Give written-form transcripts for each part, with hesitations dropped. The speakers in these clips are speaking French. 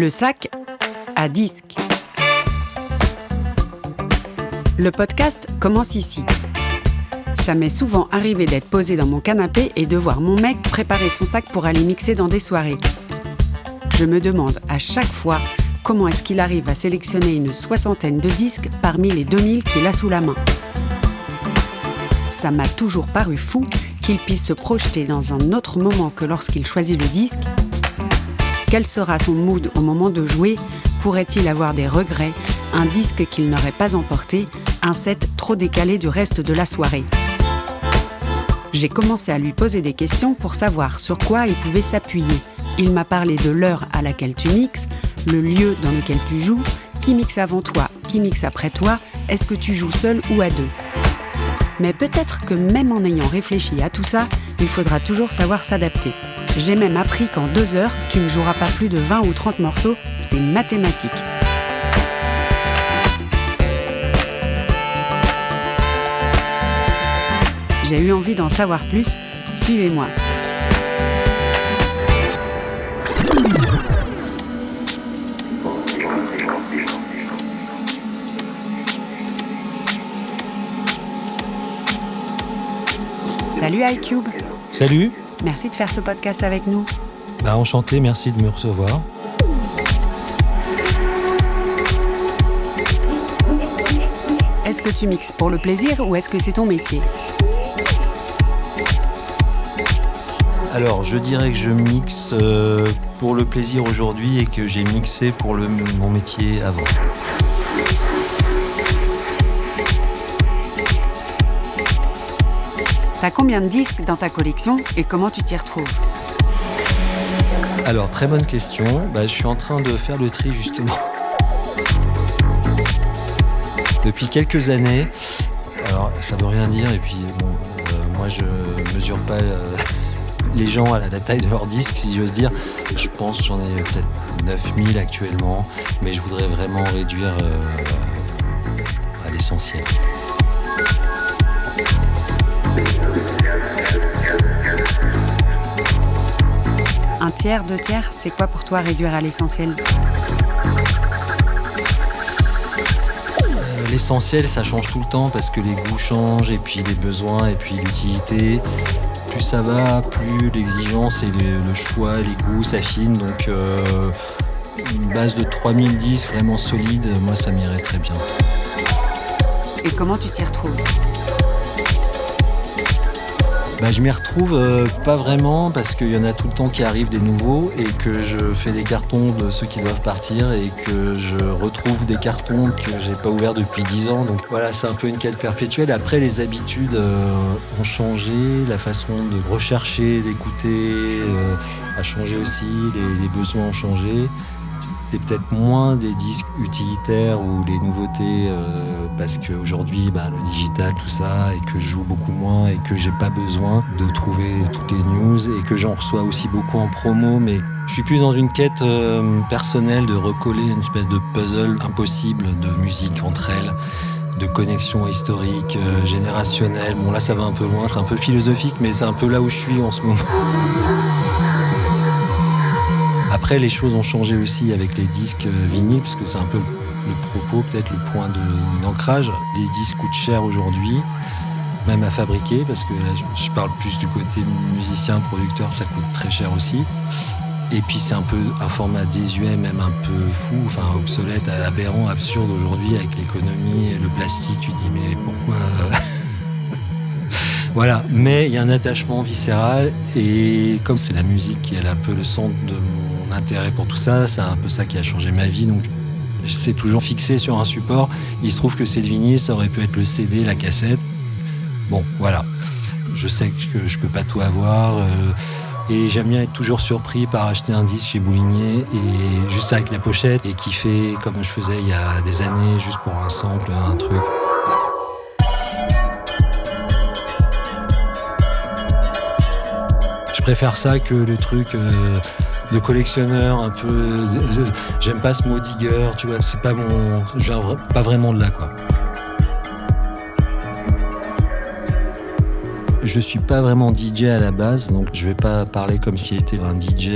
Le sac à disque. Le podcast commence ici. Ça m'est souvent arrivé d'être posé dans mon canapé et de voir mon mec préparer son sac pour aller mixer dans des soirées. Je me demande à chaque fois comment est-ce qu'il arrive à sélectionner une 60aine de disques parmi les 2000 qu'il a sous la main. Ça m'a toujours paru fou qu'il puisse se projeter dans un autre moment que lorsqu'il choisit le disque. Quel sera son mood au moment de jouer ? Pourrait-il avoir des regrets, un disque qu'il n'aurait pas emporté, un set trop décalé du reste de la soirée ? J'ai commencé à lui poser des questions pour savoir sur quoi il pouvait s'appuyer. Il m'a parlé de l'heure à laquelle tu mixes, le lieu dans lequel tu joues, qui mixe avant toi, qui mixe après toi, est-ce que tu joues seul ou à deux ? Mais peut-être que même en ayant réfléchi à tout ça, il faudra toujours savoir s'adapter. J'ai même appris qu'en 2 heures, tu ne joueras pas plus de 20 ou 30 morceaux, c'est mathématique. J'ai eu envie d'en savoir plus, suivez-moi. Salut iCube. Salut. Merci de faire ce podcast avec nous. Enchanté, merci de me recevoir. Est-ce que tu mixes pour le plaisir ou est-ce que c'est ton métier ? Alors, je dirais que je mixe pour le plaisir aujourd'hui et que j'ai mixé pour mon métier avant. T'as combien de disques dans ta collection et comment tu t'y retrouves ? Alors, très bonne question. Je suis en train de faire le tri justement. Depuis quelques années. Alors, ça veut rien dire et puis moi je mesure pas les gens à la taille de leurs disques, si j'ose dire. Je pense que j'en ai peut-être 9000 actuellement, mais je voudrais vraiment réduire à l'essentiel. Un tiers, 2 tiers, c'est quoi pour toi réduire à l'essentiel ? L'essentiel, ça change tout le temps parce que les goûts changent et puis les besoins et puis l'utilité. Plus ça va, plus l'exigence et le choix, les goûts s'affinent. Donc une base de 3000 disques vraiment solide, moi ça m'irait très bien. Et comment tu t'y retrouves ? Je m'y retrouve pas vraiment parce qu'il y en a tout le temps qui arrivent des nouveaux et que je fais des cartons de ceux qui doivent partir et que je retrouve des cartons que j'ai pas ouverts depuis 10 ans. Donc voilà, c'est un peu une quête perpétuelle. Après, les habitudes ont changé, la façon de rechercher, d'écouter a changé aussi, les besoins ont changé. C'est peut-être moins des disques utilitaires ou les nouveautés parce qu'aujourd'hui, le digital, tout ça, et que je joue beaucoup moins et que j'ai pas besoin de trouver toutes les news et que j'en reçois aussi beaucoup en promo, mais je suis plus dans une quête personnelle de recoller une espèce de puzzle impossible de musique entre elles, de connexion historique, générationnelle. Bon là ça va un peu loin, c'est un peu philosophique, mais c'est un peu là où je suis en ce moment. Après, les choses ont changé aussi avec les disques vinyles, parce que c'est un peu le propos, peut-être le point d'ancrage. Les disques coûtent cher aujourd'hui, même à fabriquer, parce que là, je parle plus du côté musicien, producteur, ça coûte très cher aussi. Et puis c'est un peu un format désuet, même un peu fou, obsolète, aberrant, absurde aujourd'hui avec l'économie, le plastique. Tu dis mais pourquoi Voilà, mais il y a un attachement viscéral et comme c'est la musique qui est un peu le centre de mon intérêt pour tout ça, c'est un peu ça qui a changé ma vie. Donc c'est toujours fixé sur un support. Il se trouve que c'est le vinyle, ça aurait pu être le CD, la cassette. Bon, voilà. Je sais que je peux pas tout avoir. Et j'aime bien être toujours surpris par acheter un disque chez Boulinier et juste avec la pochette et kiffer comme je faisais il y a des années, juste pour un sample, un truc. Je préfère ça que le truc de collectionneur un peu. J'aime pas ce mot digger, tu vois, c'est pas mon. Je viens pas vraiment de là, quoi. Je suis pas vraiment DJ à la base, donc je vais pas parler comme s'il était un DJ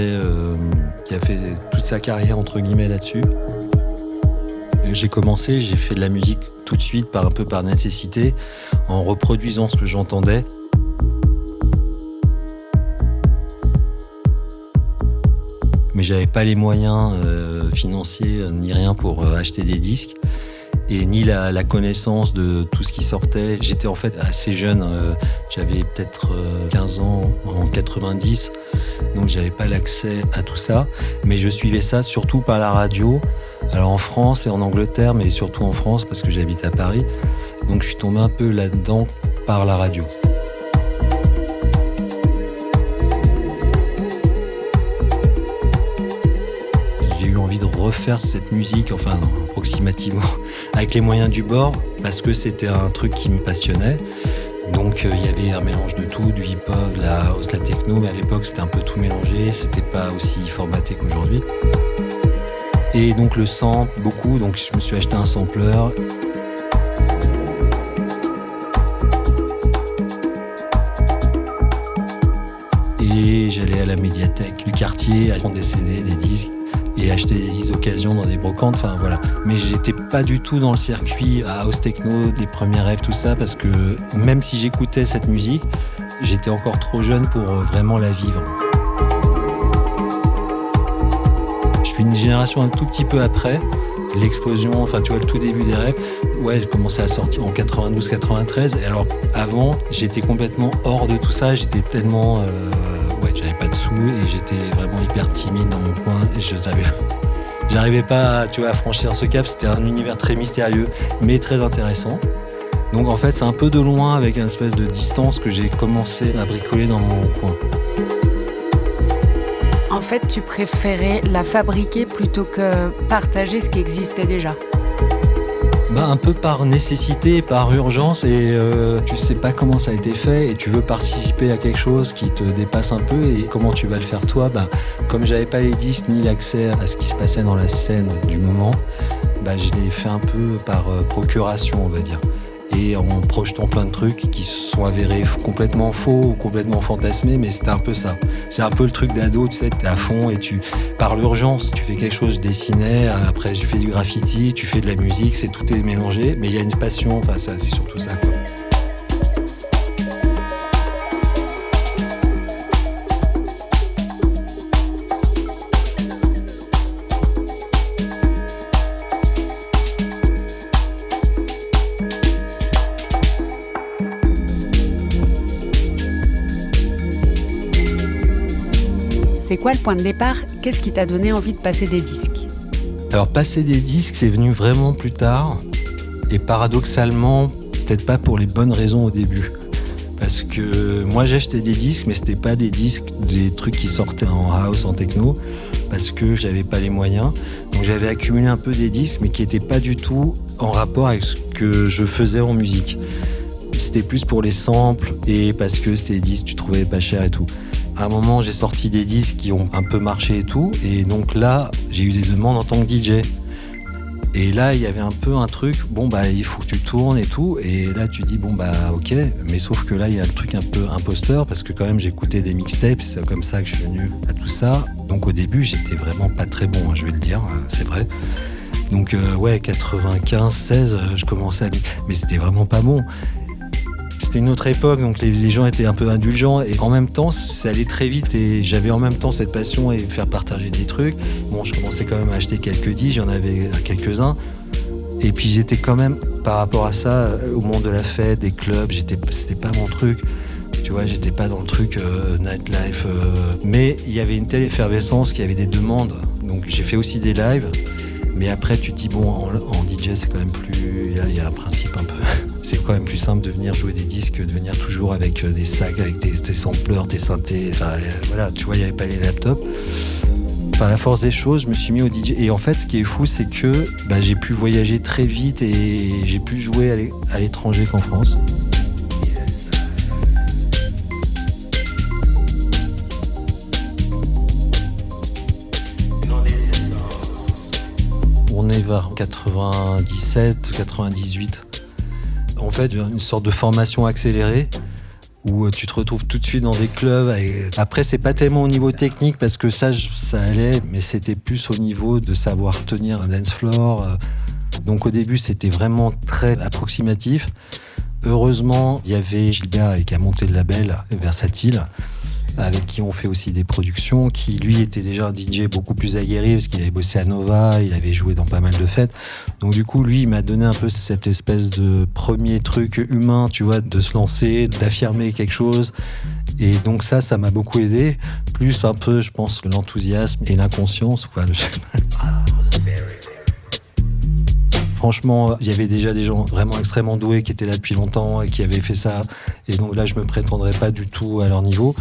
qui a fait toute sa carrière entre guillemets là-dessus. J'ai commencé, j'ai fait de la musique tout de suite un peu par nécessité, en reproduisant ce que j'entendais. Mais j'avais pas les moyens financiers ni rien pour acheter des disques. Et ni la connaissance de tout ce qui sortait. J'étais en fait assez jeune, j'avais peut-être 15 ans en 90, donc j'avais pas l'accès à tout ça, mais je suivais ça surtout par la radio, alors en France et en Angleterre, mais surtout en France parce que j'habite à Paris, donc je suis tombé un peu là-dedans par la radio. J'ai eu envie de refaire cette musique, enfin approximativement, avec les moyens du bord, parce que c'était un truc qui me passionnait. Donc il y avait un mélange de tout, du hip-hop, de la house, de la techno, mais à l'époque c'était un peu tout mélangé, c'était pas aussi formaté qu'aujourd'hui. Et donc le sample, beaucoup, donc je me suis acheté un sampleur. Et j'allais à la médiathèque du quartier, à prendre des CD, des disques, et acheter des disques d'occasion dans des brocantes, enfin voilà. Mais j'étais pas du tout dans le circuit house techno, les premiers rêves, tout ça, parce que même si j'écoutais cette musique, j'étais encore trop jeune pour vraiment la vivre. Je suis une génération un tout petit peu après, l'explosion, enfin tu vois, le tout début des rêves. Ouais, j'ai commencé à sortir en 92-93, et alors avant, j'étais complètement hors de tout ça, j'étais tellement... j'avais pas de sous et j'étais vraiment hyper timide dans mon coin et j'arrivais pas à franchir ce cap. C'était un univers très mystérieux mais très intéressant. Donc en fait c'est un peu de loin avec une espèce de distance que j'ai commencé à bricoler dans mon coin. En fait tu préférais la fabriquer plutôt que partager ce qui existait déjà? Un peu par nécessité, par urgence, et tu sais pas comment ça a été fait et tu veux participer à quelque chose qui te dépasse un peu, et comment tu vas le faire toi? Comme j'avais pas les disques ni l'accès à ce qui se passait dans la scène du moment, je l'ai fait un peu par procuration, on va dire, et en projetant plein de trucs qui se sont avérés complètement faux ou complètement fantasmés, mais c'était un peu ça. C'est un peu le truc d'ado, tu sais, t'es à fond et par l'urgence, tu fais quelque chose, je dessinais, après j'ai fait du graffiti, tu fais de la musique, tout est mélangé, mais il y a une passion, enfin ça, c'est surtout ça, quoi. C'est quoi le point de départ? Qu'est-ce qui t'a donné envie de passer des disques? Alors passer des disques, c'est venu vraiment plus tard, et paradoxalement, peut-être pas pour les bonnes raisons au début. Parce que moi j'achetais des disques, mais c'était pas des disques, des trucs qui sortaient en house, en techno, parce que j'avais pas les moyens. Donc j'avais accumulé un peu des disques, mais qui étaient pas du tout en rapport avec ce que je faisais en musique. C'était plus pour les samples, et parce que c'était des disques que tu trouvais pas cher et tout. À un moment, j'ai sorti des disques qui ont un peu marché et tout, et donc là, j'ai eu des demandes en tant que DJ. Et là, il y avait un peu un truc, il faut que tu tournes et tout, et là, tu dis, ok, mais sauf que là, il y a le truc un peu imposteur, parce que quand même, j'écoutais des mixtapes, c'est comme ça que je suis venu à tout ça. Donc au début, j'étais vraiment pas très bon, je vais le dire, c'est vrai. Donc 95, 16, je commençais à... Mais c'était vraiment pas bon. C'était une autre époque, donc les gens étaient un peu indulgents, et en même temps ça allait très vite, et j'avais en même temps cette passion et faire partager des trucs. Je commençais quand même à acheter quelques disques, j'en avais quelques-uns, et puis j'étais quand même, par rapport à ça, au monde de la fête, des clubs, c'était pas mon truc, tu vois, j'étais pas dans le truc nightlife, mais il y avait une telle effervescence qu'il y avait des demandes, donc j'ai fait aussi des lives. Mais après, tu te dis, en DJ, c'est quand même plus... Il y a un principe un peu... C'est quand même plus simple de venir jouer des disques, de venir toujours avec des sacs, avec tes sampleurs, tes synthés... Enfin, voilà, tu vois, il n'y avait pas les laptops. Par la force des choses, je me suis mis au DJ. Et en fait, ce qui est fou, c'est que j'ai pu voyager très vite et j'ai pu jouer à l'étranger qu'en France. On est vers 97, 98. En fait, une sorte de formation accélérée où tu te retrouves tout de suite dans des clubs. Après, c'est pas tellement au niveau technique parce que ça allait, mais c'était plus au niveau de savoir tenir un dance floor. Donc au début, c'était vraiment très approximatif. Heureusement, il y avait Gilbert qui a monté le label Versatile, avec qui on fait aussi des productions, qui lui était déjà un DJ beaucoup plus aguerri parce qu'il avait bossé à Nova, il avait joué dans pas mal de fêtes. Donc du coup, lui, il m'a donné un peu cette espèce de premier truc humain, tu vois, de se lancer, d'affirmer quelque chose. Et donc ça m'a beaucoup aidé. Plus un peu, je pense, l'enthousiasme et l'inconscience. Franchement, il y avait déjà des gens vraiment extrêmement doués qui étaient là depuis longtemps et qui avaient fait ça. Et donc là, je me prétendrais pas du tout à leur niveau.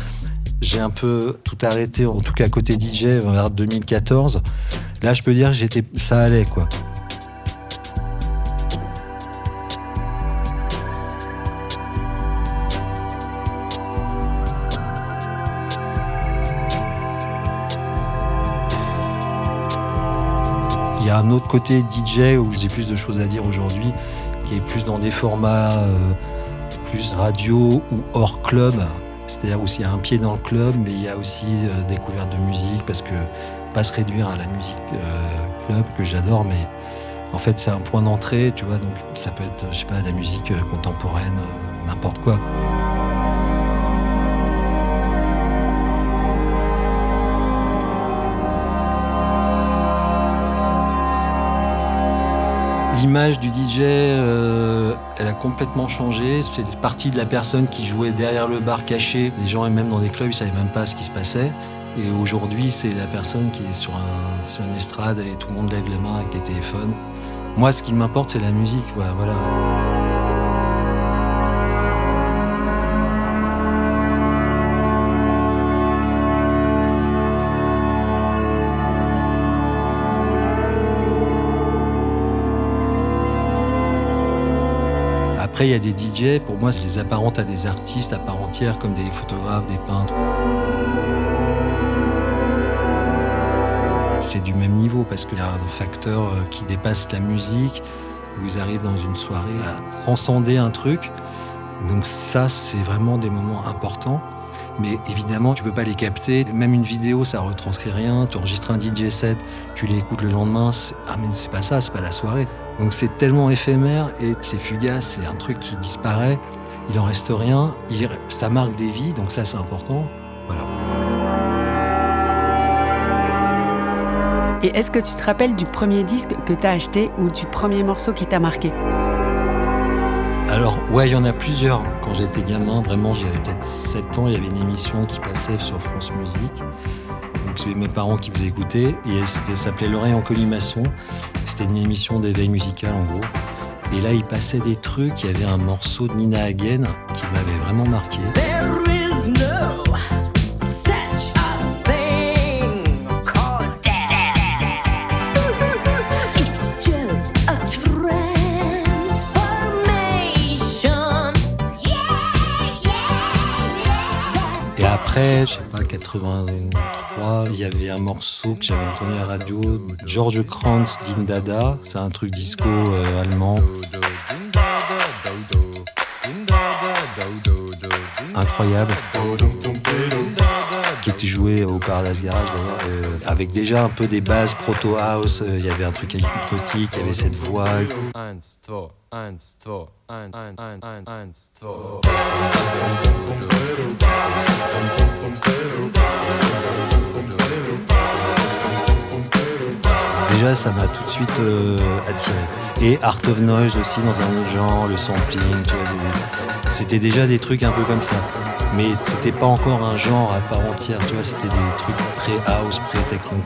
J'ai un peu tout arrêté, en tout cas côté DJ, vers 2014. Là, je peux dire que ça allait, quoi. Il y a un autre côté DJ où j'ai plus de choses à dire aujourd'hui, qui est plus dans des formats plus radio ou hors club. C'est-à-dire aussi il y a un pied dans le club, mais il y a aussi découverte de musique, parce que pas se réduire à la musique club que j'adore, mais en fait c'est un point d'entrée, tu vois, donc ça peut être, je sais pas, la musique contemporaine, n'importe quoi. L'image du DJ, elle a complètement changé. C'est partie de la personne qui jouait derrière le bar caché. Les gens, même dans des clubs, ils savaient même pas ce qui se passait. Et aujourd'hui, c'est la personne qui est sur une estrade et tout le monde lève les mains avec les téléphones. Moi, ce qui m'importe, c'est la musique. Ouais, voilà. Après, il y a des DJ, pour moi, je les apparente à des artistes à part entière, comme des photographes, des peintres. C'est du même niveau, parce qu'il y a un facteur qui dépasse la musique, où ils arrivent dans une soirée à transcender un truc. Donc ça, c'est vraiment des moments importants. Mais évidemment, tu peux pas les capter. Même une vidéo, ça retranscrit rien. Tu enregistres un DJ set, tu l'écoutes le lendemain. Mais c'est pas ça, c'est pas la soirée. Donc c'est tellement éphémère et c'est fugace, c'est un truc qui disparaît. Il en reste rien. Ça marque des vies, donc ça c'est important. Voilà. Et est-ce que tu te rappelles du premier disque que tu as acheté ou du premier morceau qui t'a marqué ? Alors, ouais, il y en a plusieurs. Quand j'étais gamin, vraiment, j'avais peut-être 7 ans, il y avait une émission qui passait sur France Musique. Donc, c'est mes parents qui faisaient écouter. Et ça s'appelait L'Oreille en collimation. C'était une émission d'éveil musical, en gros. Et là, il passait des trucs. Il y avait un morceau de Nina Hagen qui m'avait vraiment marqué. Et après, je sais pas, 83, il y avait un morceau que j'avais entendu à la radio, George Kranz, Din Dada, c'est un truc disco allemand. Incroyable. Qui était joué au Paradise Garage d'ailleurs, avec déjà un peu des bases proto-house, il y avait un truc hypnotique, il y avait cette voix. Déjà, ça m'a tout de suite attiré. Et Art of Noise aussi, dans un autre genre, le sampling, tu vois, c'était déjà des trucs un peu comme ça. Mais c'était pas encore un genre à part entière, tu vois, c'était des trucs pré-house, pré-techno.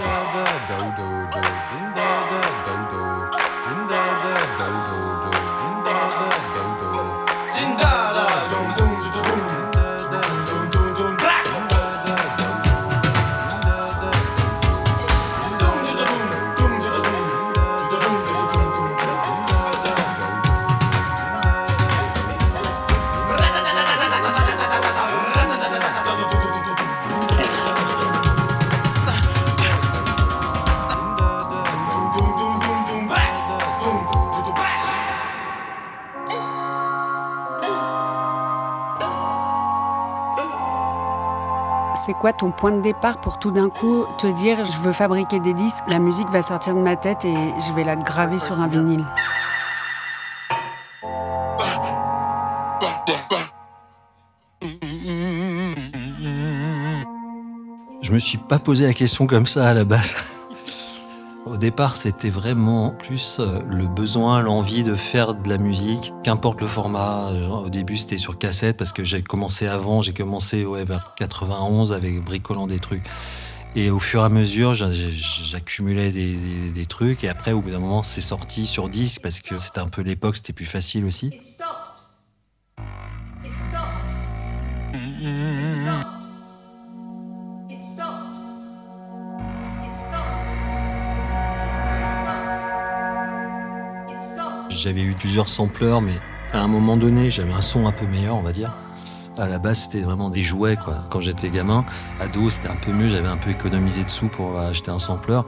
C'est quoi ton point de départ pour tout d'un coup te dire je veux fabriquer des disques, la musique va sortir de ma tête et je vais la graver sur un vinyle? Je me suis pas posé la question comme ça à la base. Au départ, c'était vraiment plus le besoin, l'envie de faire de la musique, qu'importe le format. Au début, c'était sur cassette parce que j'ai commencé vers 91 avec bricolant des trucs. Et au fur et à mesure, j'accumulais des trucs. Et après, au bout d'un moment, c'est sorti sur disque parce que c'était un peu l'époque, c'était plus facile aussi. J'avais eu plusieurs sampleurs, mais à un moment donné, j'avais un son un peu meilleur, on va dire. À la base, c'était vraiment des jouets, quoi. Quand j'étais gamin, ado, c'était un peu mieux. J'avais un peu économisé de sous pour acheter un sampleur.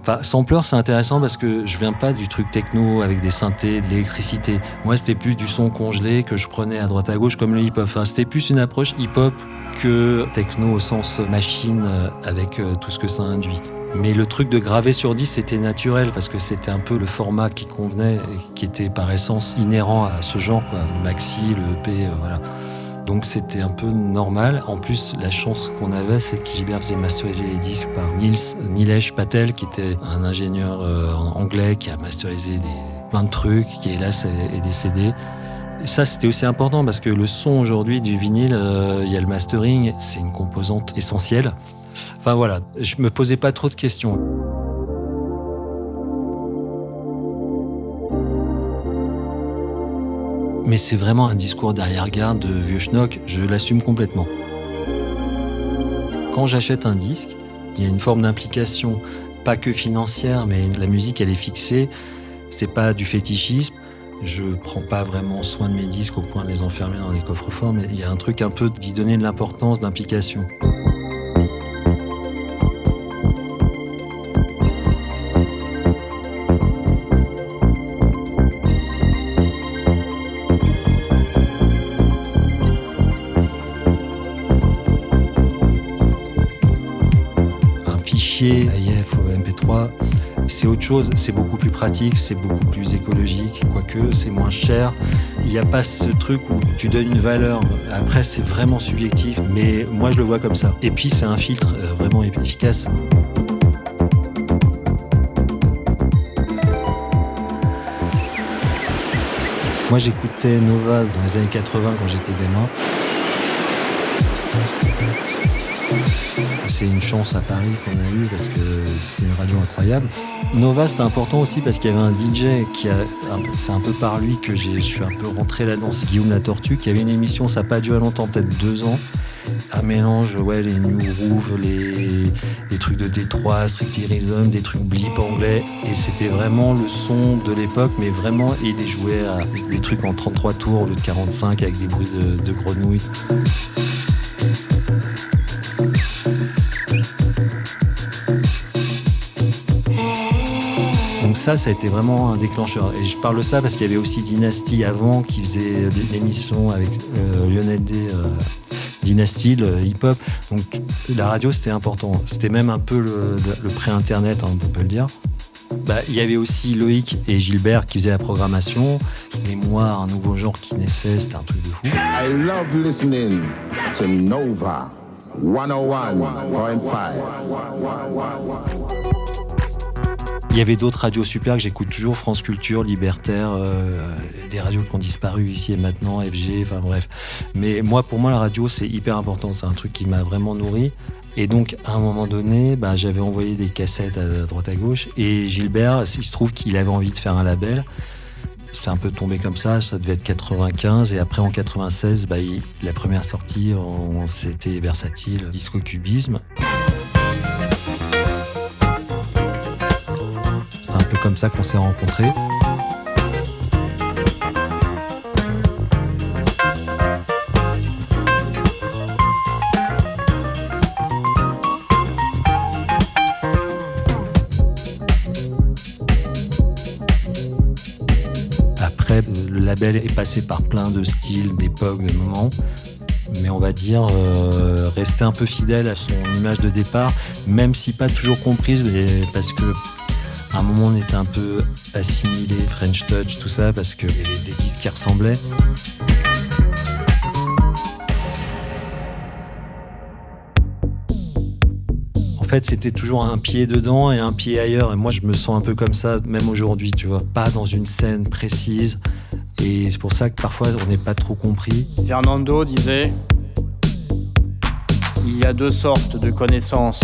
Enfin, sampleur, c'est intéressant parce que je viens pas du truc techno avec des synthés, de l'électricité. Moi, c'était plus du son congelé que je prenais à droite à gauche comme le hip-hop. Enfin, c'était plus une approche hip-hop que techno au sens machine avec tout ce que ça induit. Mais le truc de graver sur disque, c'était naturel parce que c'était un peu le format qui convenait et qui était par essence inhérent à ce genre, quoi. Le maxi, le EP, voilà. Donc c'était un peu normal. En plus, la chance qu'on avait, c'est que Gilbert faisait masteriser les disques par Nilesh Patel, qui était un ingénieur anglais qui a masterisé plein de trucs, qui hélas est décédé. Et ça, c'était aussi important parce que le son aujourd'hui du vinyle, il y a le mastering, c'est une composante essentielle. Enfin voilà, je me posais pas trop de questions. Mais c'est vraiment un discours d'arrière-garde de vieux schnock, je l'assume complètement. Quand j'achète un disque, il y a une forme d'implication, pas que financière, mais la musique elle est fixée, c'est pas du fétichisme. Je prends pas vraiment soin de mes disques au point de les enfermer dans des coffres-forts, mais il y a un truc un peu d'y donner de l'importance, d'implication. AIF ou MP3, c'est autre chose, c'est beaucoup plus pratique, c'est beaucoup plus écologique, quoique c'est moins cher. Il n'y a pas ce truc où tu donnes une valeur, après c'est vraiment subjectif, mais moi je le vois comme ça. Et puis c'est un filtre vraiment efficace. Moi j'écoutais Nova dans les années 80 quand j'étais gamin. C'est une chance à Paris qu'on a eue parce que c'était une radio incroyable. Nova, c'était important aussi parce qu'il y avait un DJ c'est un peu par lui que je suis un peu rentré là-dedans, c'est Guillaume La Tortue, qui avait une émission, ça n'a pas duré longtemps, peut-être 2 ans, un mélange, les New Groove, les trucs de Détroit, Strictly Rhythm, des trucs blip anglais, et c'était vraiment le son de l'époque, mais vraiment, et il jouait à des trucs en 33 tours au lieu de 45 avec des bruits de grenouilles. Donc ça a été vraiment un déclencheur. Et je parle de ça parce qu'il y avait aussi Dynasty avant qui faisait l'émission avec Lionel D, Dynasty, le hip-hop. Donc la radio, c'était important. C'était même un peu le pré-internet, hein, on peut le dire. Il y avait aussi Loïc et Gilbert qui faisaient la programmation. Tous les mois, un nouveau genre qui naissait, c'était un truc de fou. I love listening to Nova 101.5. Il y avait d'autres radios super que j'écoute toujours, France Culture, Libertaire, des radios qui ont disparu ici et maintenant, FG, enfin bref. Mais pour moi, la radio, c'est hyper important. C'est un truc qui m'a vraiment nourri. Et donc, à un moment donné, j'avais envoyé des cassettes à droite à gauche. Et Gilbert, il se trouve qu'il avait envie de faire un label. C'est un peu tombé comme ça devait être 95. Et après, en 96, la première sortie, c'était Versatile, Disco Cubisme. C'est un peu comme ça qu'on s'est rencontrés. Après, le label est passé par plein de styles, d'époques, de moments. mais on va dire rester un peu fidèle à son image de départ, même si pas toujours comprise, parce que à un moment on était un peu assimilé, French Touch, tout ça, parce qu'il y avait des disques qui ressemblaient. En fait, c'était toujours un pied dedans et un pied ailleurs. Et moi, je me sens un peu comme ça, même aujourd'hui, tu vois. Pas dans une scène précise. Et c'est pour ça que parfois, on n'est pas trop compris. Fernando disait « Il y a deux sortes de connaissances.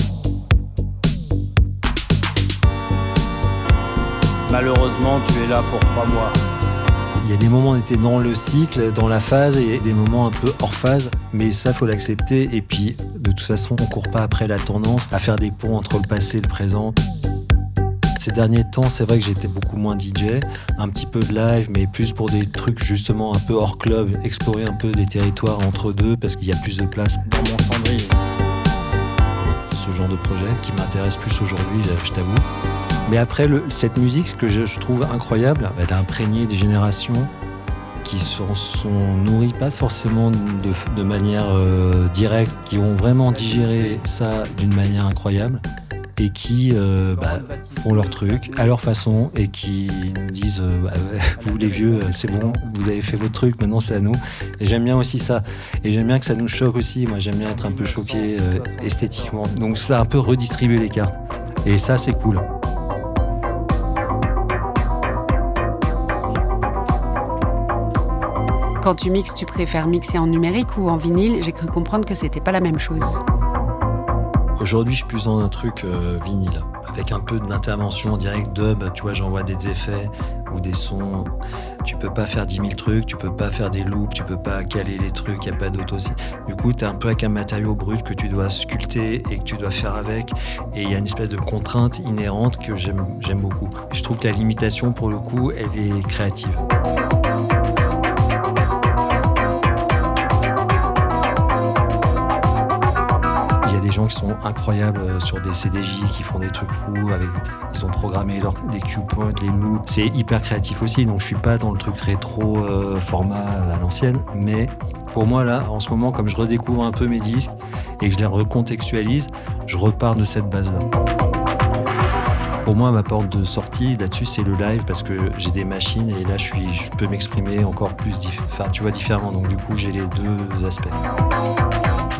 Malheureusement, tu es là pour 3 mois. » Il y a des moments où on était dans le cycle, dans la phase, et des moments un peu hors phase, mais ça, faut l'accepter. Et puis, de toute façon, on court pas après la tendance, à faire des ponts entre le passé et le présent. Ces derniers temps, c'est vrai que j'étais beaucoup moins DJ, un petit peu de live, mais plus pour des trucs justement un peu hors club, explorer un peu des territoires entre deux, parce qu'il y a plus de place. Dans mon cendrier. Ce genre de projet qui m'intéresse plus aujourd'hui, je t'avoue. Mais après, cette musique, ce que je trouve incroyable, elle a imprégné des générations qui sont nourries pas forcément de manière directe, qui ont vraiment digéré ça d'une manière incroyable et qui font leur truc à leur façon et qui nous disent vous les vieux, c'est bon, vous avez fait votre truc, maintenant c'est à nous. Et j'aime bien aussi ça. Et j'aime bien que ça nous choque aussi. Moi, j'aime bien être un peu choqué esthétiquement. Donc ça a un peu redistribué les cartes. Et ça, c'est cool. Quand tu mixes, tu préfères mixer en numérique ou en vinyle? J'ai cru comprendre que c'était pas la même chose. Aujourd'hui, je suis plus dans un truc vinyle, avec un peu d'intervention en direct dub. Tu vois, j'envoie des effets ou des sons. Tu peux pas faire 10 000 trucs, tu peux pas faire des loops, tu peux pas caler les trucs, il n'y a pas d'auto aussi. Du coup, t'es un peu avec un matériau brut que tu dois sculpter et que tu dois faire avec. Et il y a une espèce de contrainte inhérente que j'aime beaucoup. Je trouve que la limitation, pour le coup, elle est créative. Il y a des gens qui sont incroyables sur des CDJ, qui font des trucs fous, ils ont programmé les cue points, les loops. C'est hyper créatif aussi, donc je suis pas dans le truc rétro format à l'ancienne, mais pour moi là, en ce moment, comme je redécouvre un peu mes disques et que je les recontextualise, je repars de cette base-là. Pour moi, ma porte de sortie là-dessus, c'est le live, parce que j'ai des machines et là, je peux m'exprimer encore plus différemment. Donc du coup, j'ai les deux aspects.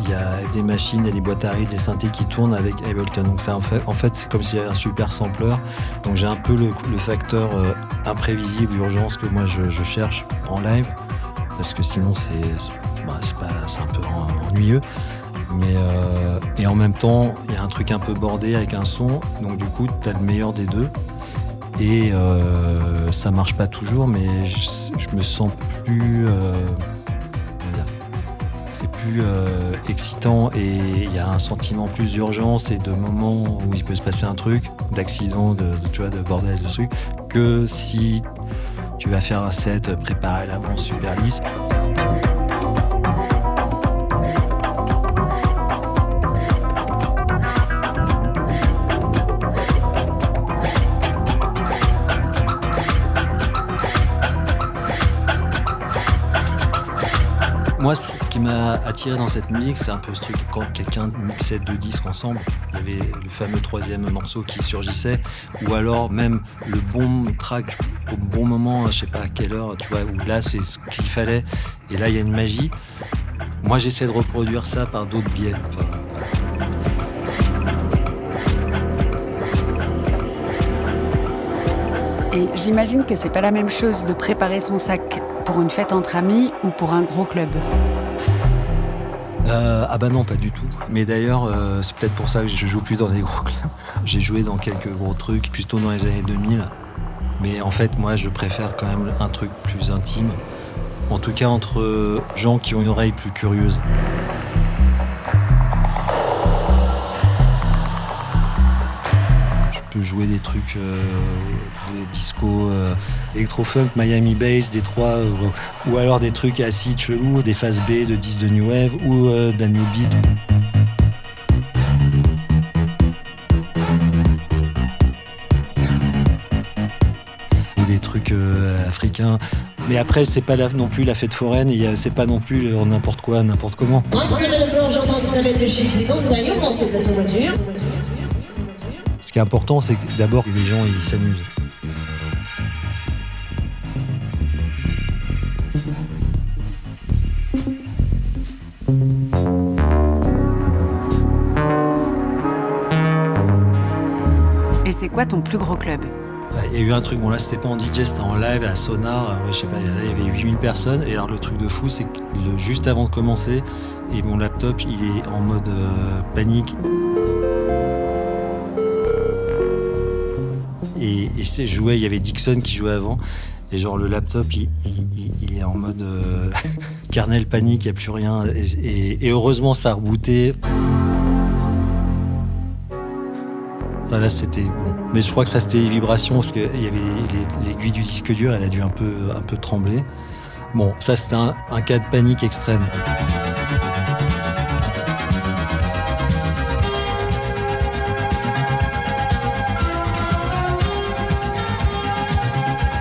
Il y a des machines, il y a des boîtes à rythme, des synthés qui tournent avec Ableton. Donc ça, en fait, c'est comme s'il y avait un super sampler. Donc j'ai un peu le facteur imprévisible, urgence que moi je cherche en live, parce que sinon c'est un peu ennuyeux. Mais et en même temps, il y a un truc un peu bordé avec un son. Donc du coup, t'as le meilleur des deux. Et ça marche pas toujours, mais je me sens plus... c'est plus excitant et il y a un sentiment plus d'urgence et de moments où il peut se passer un truc, d'accident, de bordel, de truc, que si tu vas faire un set préparé à l'avance super lisse. Moi, ce qui m'a attiré dans cette musique, c'est un peu ce truc quand quelqu'un mixait 2 disques ensemble. Il y avait le fameux 3e morceau qui surgissait, ou alors même le bon track au bon moment, je sais pas à quelle heure, tu vois, où là c'est ce qu'il fallait, et là il y a une magie. Moi, j'essaie de reproduire ça par d'autres biais. Et j'imagine que c'est pas la même chose de préparer son sac pour une fête entre amis ou pour un gros club. Non, pas du tout. Mais d'ailleurs, c'est peut-être pour ça que je joue plus dans des gros clubs. J'ai joué dans quelques gros trucs, plutôt dans les années 2000. Mais en fait, moi, je préfère quand même un truc plus intime. En tout cas, entre gens qui ont une oreille plus curieuse. Je peux jouer des trucs, des discos, électro-funk, Miami Bass, Détroit, ou alors des trucs acides chelous, des phases B de 10 de New Wave ou d'un New Beat. Ou des trucs africains. Mais après, c'est pas non plus la fête foraine, c'est pas non plus n'importe quoi, n'importe comment. Ce qui est important, c'est que d'abord que les gens ils s'amusent. Et c'est quoi ton plus gros club ? Il y a eu un truc, bon là c'était pas en DJ, c'était en live à Sonar, je sais pas, là il y avait 8000 personnes, et alors le truc de fou c'est que juste avant de commencer, et mon laptop il est en mode panique. Et je jouais, il y avait Dixon qui jouait avant, et genre le laptop il est en mode kernel panique, il n'y a plus rien, et heureusement ça a rebooté. Enfin là c'était bon. Mais je crois que ça c'était les vibrations parce qu'il y avait l'aiguille du disque dur, elle a dû un peu trembler. Bon, ça c'était un cas de panique extrême.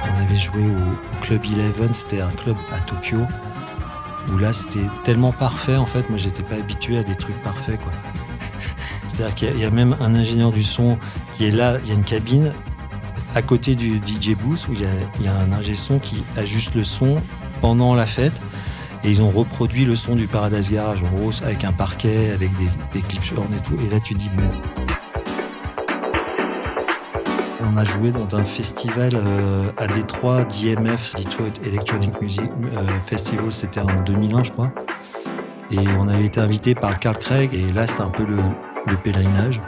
On avait joué au Club 11, c'était un club à Tokyo, où là c'était tellement parfait en fait, moi j'étais pas habitué à des trucs parfaits quoi. C'est-à-dire qu'il y a même un ingénieur du son qui est là, il y a une cabine à côté du DJ booth où il y a un ingé son qui ajuste le son pendant la fête et ils ont reproduit le son du Paradise Garage en gros avec un parquet, avec des clipshorns et tout, et là tu dis bon. On a joué dans un festival à Détroit, DMF, Detroit Electronic Music Festival, c'était en 2001 je crois, et on avait été invité par Carl Craig et là c'était un peu le pèlerinage.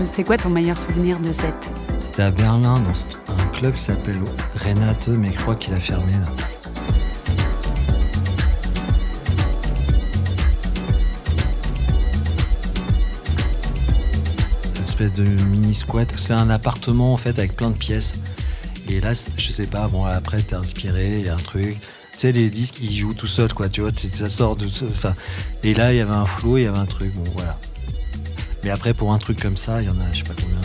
C'est quoi ton meilleur souvenir de cette ? C'était à Berlin, dans un club qui s'appelle Renate, mais je crois qu'il a fermé là. Une espèce de mini squat. C'est un appartement en fait avec plein de pièces. Et là, je sais pas, bon après t'es inspiré, il y a un truc. Tu sais, les disques, ils jouent tout seuls, quoi, tu vois, ça sort de... Enfin, et là, il y avait un flow, il y avait un truc, bon, voilà. Mais après, pour un truc comme ça, il y en a, je sais pas combien de...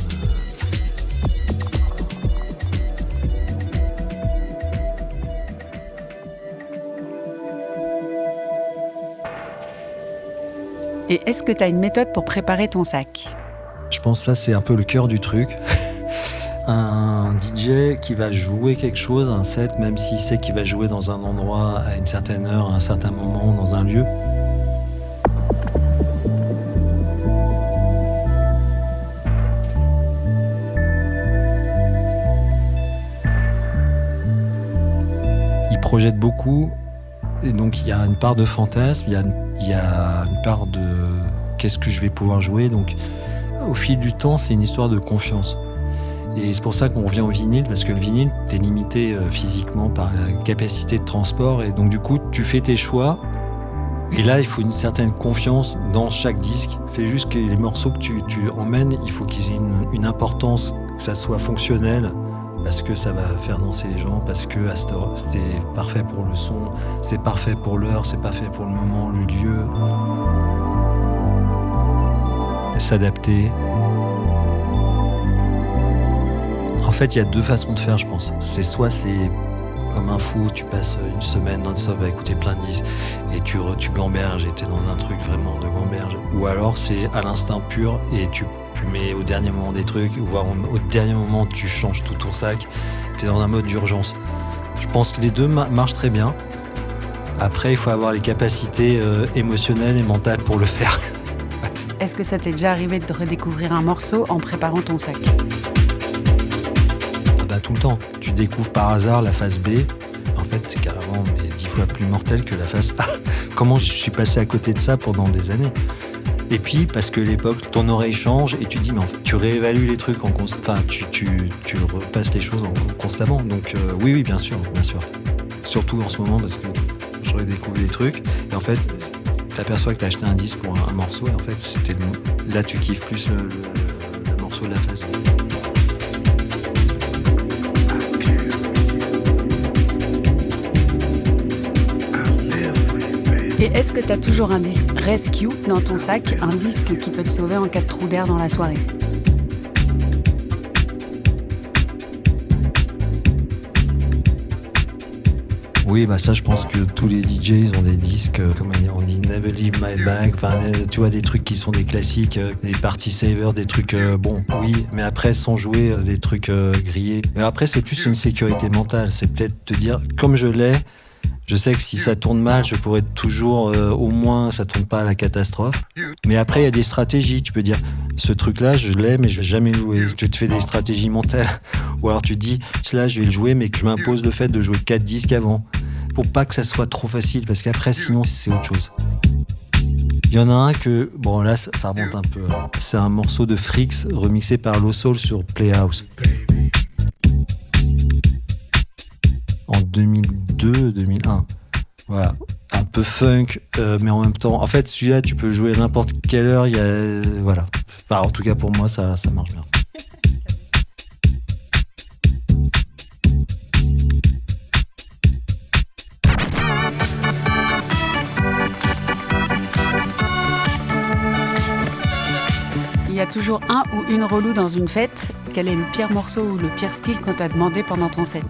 Et est-ce que tu as une méthode pour préparer ton sac ? Je pense que ça, c'est un peu le cœur du truc. Un DJ qui va jouer quelque chose, un set, même s'il sait qu'il va jouer dans un endroit à une certaine heure, à un certain moment, dans un lieu. Il projette beaucoup, et donc il y a une part de fantasme, il y a une part de qu'est-ce que je vais pouvoir jouer. Donc au fil du temps, c'est une histoire de confiance. Et c'est pour ça qu'on revient au vinyle, parce que le vinyle, t'es limité physiquement par la capacité de transport, et donc du coup, tu fais tes choix, et là, il faut une certaine confiance dans chaque disque. C'est juste que les morceaux que tu emmènes, il faut qu'ils aient une importance, que ça soit fonctionnel, parce que ça va faire danser les gens, parce que c'est parfait pour le son, c'est parfait pour l'heure, c'est parfait pour le moment, le lieu. Et s'adapter. En fait, il y a deux façons de faire, je pense. C'est soit c'est comme un fou, tu passes une semaine non-stop à écouter plein de disques et tu gamberges et t'es dans un truc vraiment de gamberge. Ou alors c'est à l'instinct pur et tu mets au dernier moment des trucs, voire au dernier moment tu changes tout ton sac, t'es dans un mode d'urgence. Je pense que les deux marchent très bien. Après, il faut avoir les capacités émotionnelles et mentales pour le faire. Est-ce que ça t'est déjà arrivé de redécouvrir un morceau en préparant ton sac ? Tout le temps. Tu découvres par hasard la face B. En fait, c'est carrément 10 fois plus mortel que la face A. Comment je suis passé à côté de ça pendant des années ? Et puis, parce que l'époque, ton oreille change et tu dis, mais en fait, tu réévalues les trucs tu repasses les choses constamment. Donc, oui, bien sûr. Surtout en ce moment, parce que je redécouvre des trucs. Et en fait, t'aperçois que t'as acheté un disque pour un morceau. Et en fait, là, tu kiffes plus le morceau de la face B. Et est-ce que tu as toujours un disque Rescue dans ton sac, un disque qui peut te sauver en cas de trou d'air dans la soirée ? Oui, bah ça, je pense que tous les DJ, ils ont des disques, comme on dit, Never Leave My Bag, enfin, tu vois, des trucs qui sont des classiques, des party savers, des trucs, bon, oui, mais après, sans jouer, des trucs grillés. Mais après, c'est plus une sécurité mentale, c'est peut-être te dire, comme je l'ai, je sais que si ça tourne mal, je pourrais toujours, au moins, ça tourne pas à la catastrophe. Mais après, il y a des stratégies. Tu peux dire, ce truc-là, je l'ai, mais je vais jamais le jouer. Tu te fais des stratégies mentales. Ou alors tu te dis, là, je vais le jouer, mais que je m'impose le fait de jouer 4 disques avant. Pour pas que ça soit trop facile, parce qu'après, sinon, c'est autre chose. Il y en a un que, bon là, ça remonte un peu. C'est un morceau de Frix remixé par Low Soul sur Playhouse. En 2002-2001. Voilà. Un peu funk, mais en même temps... En fait, celui-là, tu peux jouer à n'importe quelle heure. Il y a... Voilà. Enfin, en tout cas, pour moi, ça marche bien. Il y a toujours un ou une relou dans une fête. Quel est le pire morceau ou le pire style qu'on t'a demandé pendant ton set ?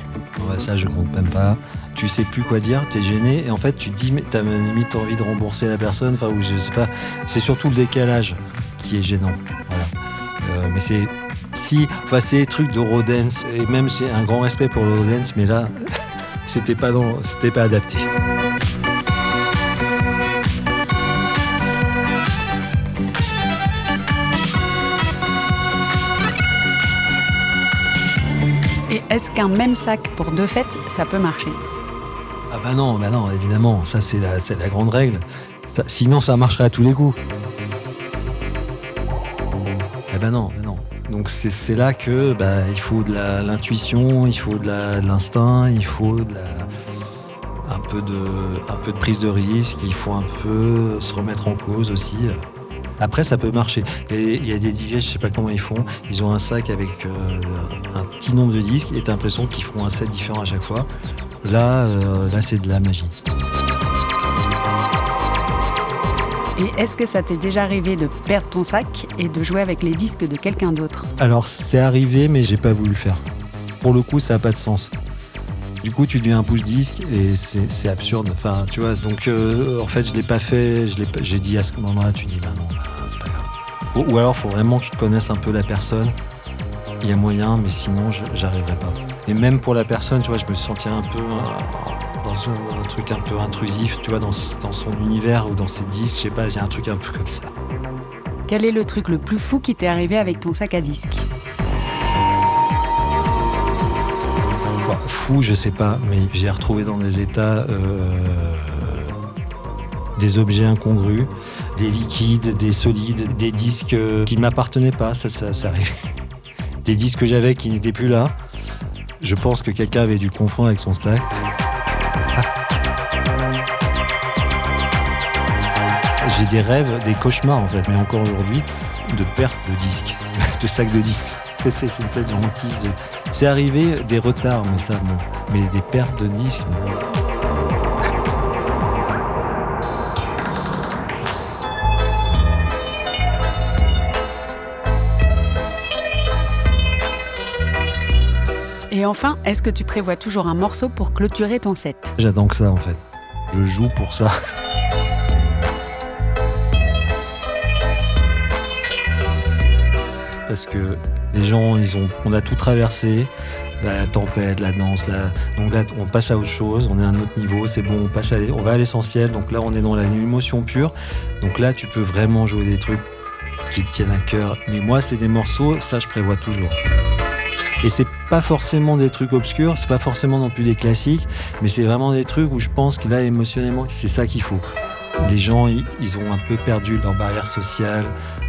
Ouais, ça, je compte même pas. Tu sais plus quoi dire, t'es gêné, et en fait, tu te dis, mais t'as limite envie de rembourser la personne, enfin, ou je sais pas. C'est surtout le décalage qui est gênant. Voilà. Mais c'est... Enfin, c'est des trucs de Rodance, et même j'ai un grand respect pour le Rodance, mais là, c'était pas adapté. Et est-ce qu'un même sac pour 2 fêtes, ça peut marcher ? Ah bah non, évidemment, ça c'est la grande règle. Ça, sinon ça marcherait à tous les coups. Ah bah non. Donc c'est là que il faut de l'intuition, il faut de l'instinct, il faut un peu de prise de risque, il faut un peu se remettre en cause aussi. Après, ça peut marcher. Il y a des DJ, je sais pas comment ils font, ils ont un sac avec un petit nombre de disques et t'as l'impression qu'ils font un set différent à chaque fois. Là, c'est de la magie. Et est-ce que ça t'est déjà arrivé de perdre ton sac et de jouer avec les disques de quelqu'un d'autre ? Alors, c'est arrivé, mais j'ai pas voulu le faire. Pour le coup, ça n'a pas de sens. Du coup, tu deviens un push-disque et c'est absurde. Enfin, tu vois, donc en fait, je l'ai pas fait. J'ai dit à ce moment-là, tu dis, non, c'est pas grave. Ou alors, il faut vraiment que je connaisse un peu la personne. Il y a moyen, mais sinon, j'arriverai pas. Et même pour la personne, tu vois, je me sentirais un peu dans un truc un peu intrusif, tu vois, dans son univers ou dans ses disques, je sais pas, j'ai un truc un peu comme ça. Quel est le truc le plus fou qui t'est arrivé avec ton sac à disques ? Fou, je sais pas, mais j'ai retrouvé dans des états des objets incongrus, des liquides, des solides, des disques qui m'appartenaient pas, ça arrivait. Des disques que j'avais qui n'étaient plus là. Je pense que quelqu'un avait dû confondre avec son sac. J'ai des rêves, des cauchemars en fait, mais encore aujourd'hui, de perte de disques, de sacs de disques. C'est une espèce de hantise. C'est arrivé des retards, mais ça, bon. Mais des pertes de disques, non. Et enfin, est-ce que tu prévois toujours un morceau pour clôturer ton set ? J'attends que ça, en fait. Je joue pour ça. Parce que les gens, on a tout traversé, la tempête, la danse, donc là, on passe à autre chose, on est à un autre niveau, c'est bon, on va à l'essentiel, donc là, on est dans l'émotion pure. Donc là, tu peux vraiment jouer des trucs qui te tiennent à cœur. Mais moi, c'est des morceaux, ça, je prévois toujours. Et c'est pas forcément des trucs obscurs, c'est pas forcément non plus des classiques, mais c'est vraiment des trucs où je pense que là, émotionnellement, c'est ça qu'il faut. Les gens, ils ont un peu perdu leur barrière sociale,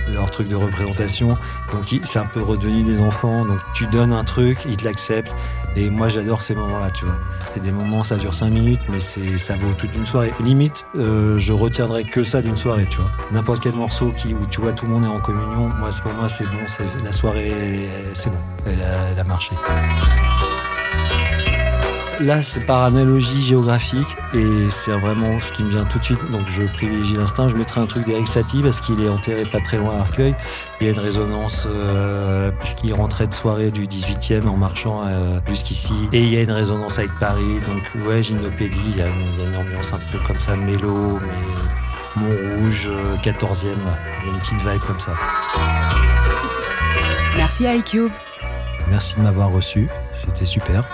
leur truc de représentation, donc c'est un peu redevenu des enfants, donc tu donnes un truc, ils te l'acceptent, et moi j'adore ces moments-là, tu vois. C'est des moments, ça dure 5 minutes, mais ça vaut toute une soirée. Limite, je retiendrai que ça d'une soirée, tu vois. N'importe quel morceau où tu vois tout le monde est en communion, pour moi c'est bon, la soirée, c'est bon, elle a marché. Là, c'est par analogie géographique et c'est vraiment ce qui me vient tout de suite. Donc, je privilégie l'instinct. Je mettrai un truc d'Eric Satie parce qu'il est enterré pas très loin à Arcueil. Il y a une résonance parce qu'il rentrait de soirée du 18e en marchant jusqu'ici. Et il y a une résonance avec Paris. Donc, ouais, Gymnopédie, il y a une ambiance un peu comme ça, mélo, mais Montrouge, 14e. Il y a une petite vibe comme ça. Merci iCube. Merci de m'avoir reçu. C'était super.